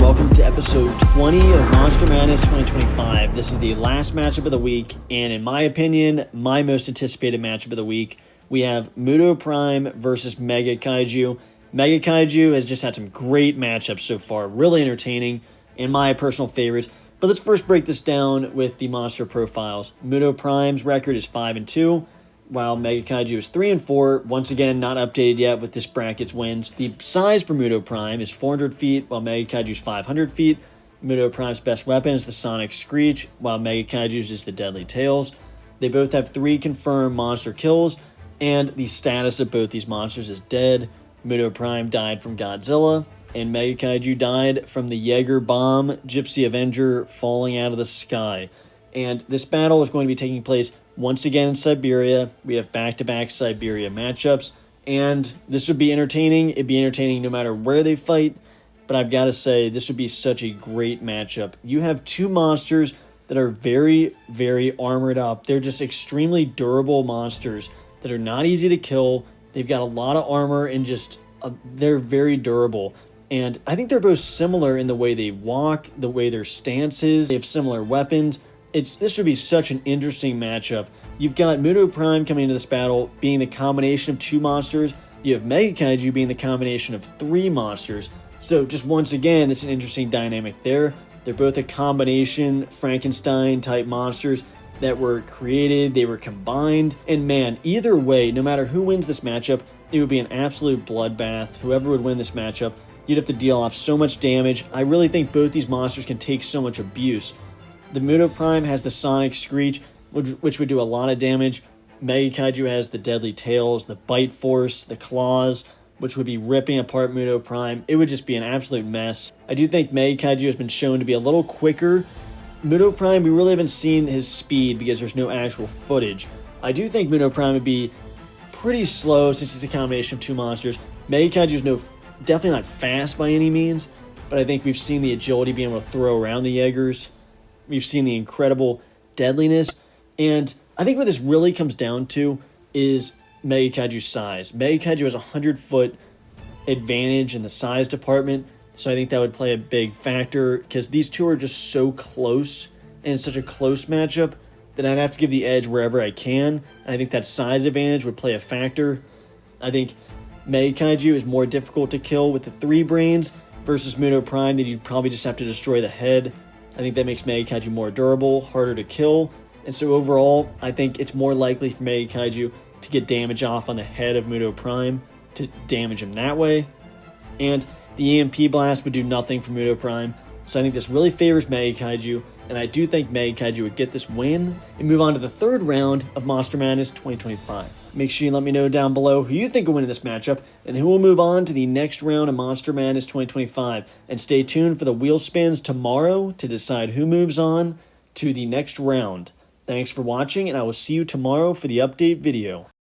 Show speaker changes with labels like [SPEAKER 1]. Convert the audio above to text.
[SPEAKER 1] welcome to episode 20 of Monster Madness 2025. This is the last matchup of the week, and in my opinion, my most anticipated matchup of the week. We have Muto Prime versus Mega Kaiju. Mega Kaiju has just had some great matchups so far, really entertaining, and my personal favorites. But let's first break this down with the monster profiles. Muto Prime's record is 5-2. While Mega Kaiju is 3-4, once again not updated yet with this bracket's wins. The size for Muto Prime is 400 feet, while Mega Kaiju is 500 feet. Muto Prime's best weapon is the Sonic Screech, while Mega Kaiju's is the Deadly Tails. They both have 3 confirmed monster kills, and the status of both these monsters is dead. Muto Prime died from Godzilla, and Mega Kaiju died from the Jaeger bomb Gypsy Avenger falling out of the sky. And this battle is going to be taking place once again in Siberia. We have back-to-back Siberia matchups, and this would be entertaining. It'd be entertaining no matter where they fight, but I've got to say, this would be such a great matchup. You have 2 monsters that are very, very armored up. They're just extremely durable monsters that are not easy to kill. They've got a lot of armor and just, they're very durable. And I think they're both similar in the way they walk, the way their stance is. They have similar weapons. This would be such an interesting matchup. You've got Muto Prime coming into this battle being the combination of 2 monsters. You have Mega Kaiju being the combination of 3 monsters. So just once again, it's an interesting dynamic there. They're both a combination Frankenstein type monsters that were created, they were combined. And man, either way, no matter who wins this matchup, it would be an absolute bloodbath. Whoever would win this matchup, you'd have to deal off so much damage. I really think both these monsters can take so much abuse. The Muto Prime has the Sonic Screech, which would do a lot of damage. Mega Kaiju has the Deadly Tails, the Bite Force, the Claws, which would be ripping apart Muto Prime. It would just be an absolute mess. I do think Mega Kaiju has been shown to be a little quicker. Muto Prime, we really haven't seen his speed because there's no actual footage. I do think Muto Prime would be pretty slow since it's a combination of 2 monsters. Mega Kaiju is definitely not fast by any means, but I think we've seen the agility being able to throw around the Jaegers. We've seen the incredible deadliness, and I think what this really comes down to is Mega Kaiju's size. Mega Kaiju has a 100-foot advantage in the size department, so I think that would play a big factor because these 2 are just so close, and it's such a close matchup that I'd have to give the edge wherever I can. I think that size advantage would play a factor. I think Mega Kaiju is more difficult to kill with the 3 brains versus Muto Prime that you'd probably just have to destroy the head. I think that makes Mega Kaiju more durable, harder to kill, and so overall, I think it's more likely for Mega Kaiju to get damage off on the head of Muto Prime, to damage him that way, and the EMP blast would do nothing for Muto Prime, so I think this really favors Mega Kaiju, and I do think Mega Kaiju would get this win and move on to the 3rd round of Monster Madness 2025. Make sure you let me know down below who you think will win in this matchup and who will move on to the next round of Monster Madness 2025. And stay tuned for the wheel spins tomorrow to decide who moves on to the next round. Thanks for watching, and I will see you tomorrow for the update video.